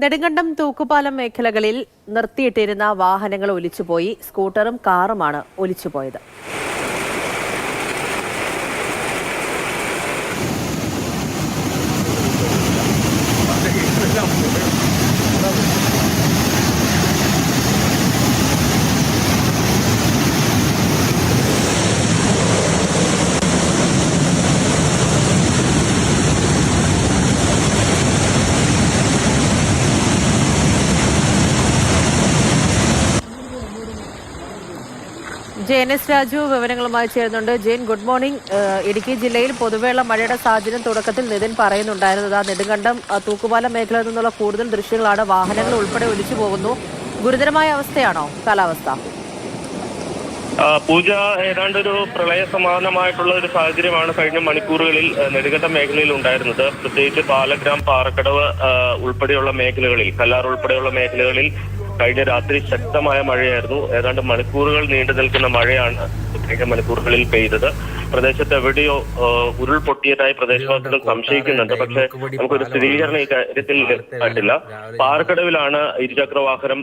നെടുങ്കണ്ടം തൂക്കുപാലം മേഖലകളിൽ നിർത്തിയിട്ടിരുന്ന വാഹനങ്ങൾ ഒലിച്ചുപോയി. സ്കൂട്ടറും കാറുമാണ് ഒലിച്ചുപോയത്. JNS രാജു വിവരങ്ങളുമായി ചേരുന്നുണ്ട്. Jain, good morning. ഇടുക്കി ജില്ലയിൽ പൊതുവെയുള്ള മഴയുടെ സാഹചര്യം തുടക്കത്തിൽ നിതിൻ പറയുന്നുണ്ടായിരുന്നത്. നെടുങ്കണ്ടം തൂക്കുപാലം മേഖലയിൽ നിന്നുള്ള കൂടുതൽ ദൃശ്യങ്ങളാണ്. വാഹനങ്ങൾ ഉൾപ്പെടെ ഒലിച്ചു പോകുന്നു. ഗുരുതരമായ അവസ്ഥയാണോ കാലാവസ്ഥ? പൂജ, ഏതാണ്ടൊരു പ്രളയ സമാനമായിട്ടുള്ള ഒരു സാഹചര്യമാണ് കഴിഞ്ഞ മണിക്കൂറുകളിൽ നെടുങ്കണ്ടം മേഖലയിൽ ഉണ്ടായിരുന്നത്. പ്രത്യേകിച്ച് പാലഗ്രാം, പാറക്കടവ് ഉൾപ്പെടെയുള്ള മേഖലകളിൽ, കല്ലാർ ഉൾപ്പെടെയുള്ള മേഖലകളിൽ കഴിഞ്ഞ രാത്രി ശക്തമായ മഴയായിരുന്നു. ഏതാണ്ട് മണിക്കൂറുകൾ നീണ്ടു നിൽക്കുന്ന മഴയാണ് കഴിഞ്ഞ മണിക്കൂറുകളിൽ പെയ്തത്. പ്രദേശത്ത് എവിടെയോ ഉരുൾപൊട്ടിയതായി പ്രദേശവാസികൾ സംശയിക്കുന്നുണ്ട്. പക്ഷെ നമുക്കൊരു സ്ഥിരീകരണം ഈ കാര്യത്തിൽ ലഭിച്ചിട്ടില്ല. പാറക്കടവിലാണ് ഇരുചക്ര വാഹനം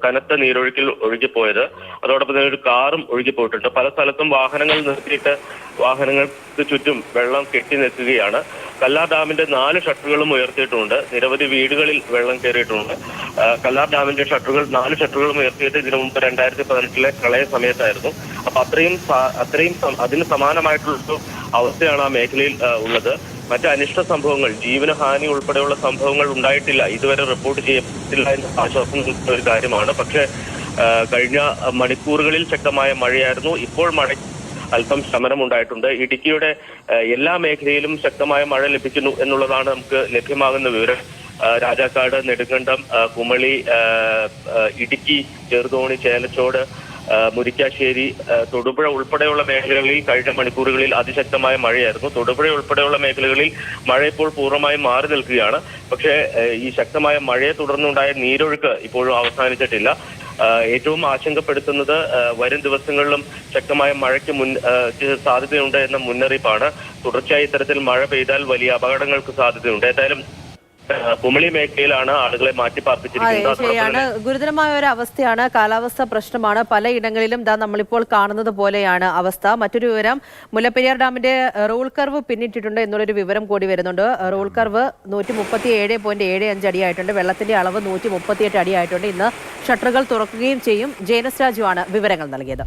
കനത്ത നീരൊഴുക്കിൽ ഒഴുകിപ്പോയത്. അതോടൊപ്പം തന്നെ ഒരു കാറും ഒഴുകിപ്പോയിട്ടുണ്ട്. പല സ്ഥലത്തും വാഹനങ്ങൾ നിർത്തിയിട്ട് വാഹനങ്ങൾക്ക് ചുറ്റും വെള്ളം കെട്ടി നിൽക്കുകയാണ്. കല്ലാർ ഡാമിന്റെ 4 ഷട്ടറുകളും ഉയർത്തിയിട്ടുണ്ട്. നിരവധി വീടുകളിൽ വെള്ളം കയറിയിട്ടുണ്ട്. കല്ലാർ ഡാമിന്റെ 4 ഷട്ടറുകളും ഉയർത്തിയിട്ട് ഇതിനു മുമ്പ് 2018 പ്രളയ സമയത്തായിരുന്നു. അപ്പൊ അത്രയും അതിന് സമാനമായിട്ടുള്ളൊരു അവസ്ഥയാണ് ആ മേഖലയിൽ ഉള്ളത്. മറ്റ് അനിഷ്ട സംഭവങ്ങൾ, ജീവനഹാനി ഉൾപ്പെടെയുള്ള സംഭവങ്ങൾ ഉണ്ടായിട്ടില്ല, ഇതുവരെ റിപ്പോർട്ട് ചെയ്യപ്പെട്ടില്ല എന്ന ആശ്വാസം നൽകുന്ന ഒരു കാര്യമാണ്. പക്ഷെ കഴിഞ്ഞ മണിക്കൂറുകളിൽ ശക്തമായ മഴയായിരുന്നു. ഇപ്പോൾ മഴ അല്പം ശമനമുണ്ടായിട്ടുണ്ട്. ഇടുക്കിയുടെ എല്ലാ മേഖലയിലും ശക്തമായ മഴ ലഭിക്കുന്നു എന്നുള്ളതാണ് നമുക്ക് ലഭ്യമാകുന്ന വിവരം. രാജാക്കാട്, നെടുങ്കണ്ടം, കുമളി, ഇടുക്കി, ചെറുതോണി, ചേലച്ചോട്, മുരിക്കാശ്ശേരി, തൊടുപുഴ ഉൾപ്പെടെയുള്ള മേഖലകളിൽ കഴിഞ്ഞ മണിക്കൂറുകളിൽ അതിശക്തമായ മഴയായിരുന്നു. തൊടുപുഴ ഉൾപ്പെടെയുള്ള മേഖലകളിൽ മഴ ഇപ്പോൾ പൂർണ്ണമായും മാറി നിൽക്കുകയാണ്. പക്ഷേ ഈ ശക്തമായ മഴയെ തുടർന്നുണ്ടായ നീരൊഴുക്ക് ഇപ്പോഴും അവസാനിച്ചിട്ടില്ല. ഏറ്റവും ആശങ്കപ്പെടുത്തുന്നത് വരും ദിവസങ്ങളിലും ശക്തമായ മഴയ്ക്ക് സാധ്യതയുണ്ട് എന്ന മുന്നറിയിപ്പാണ്. തുടർച്ചയായി ഇത്തരത്തിൽ മഴ പെയ്താൽ വലിയ അപകടങ്ങൾക്ക് സാധ്യതയുണ്ട്. ഏതായാലും കുമളി മേഖലയിലാണ് ആളുകളെ മാറ്റിപ്പാർപ്പിച്ചിരിക്കുന്നത്. ശരിയാണ്, ഗുരുതരമായ ഒരു അവസ്ഥയാണ്. കാലാവസ്ഥ പ്രശ്നമാണ്. പലയിടങ്ങളിലും നമ്മളിപ്പോൾ കാണുന്നത് പോലെയാണ് അവസ്ഥ. മറ്റൊരു വിവരം, മുല്ലപ്പെരിയാർ ഡാമിന്റെ റൂൾ കർവ് പിന്നിട്ടിട്ടുണ്ട് എന്നുള്ളൊരു വിവരം കൂടി വരുന്നുണ്ട്. Rule curve 137.75 അടിയായിട്ടുണ്ട്. വെള്ളത്തിന്റെ അളവ് 138 അടിയായിട്ടുണ്ട്. ഇന്ന് ഷട്ടറുകൾ തുറക്കുകയും ചെയ്യും. JNS രാജു ആണ് വിവരങ്ങൾ നൽകിയത്.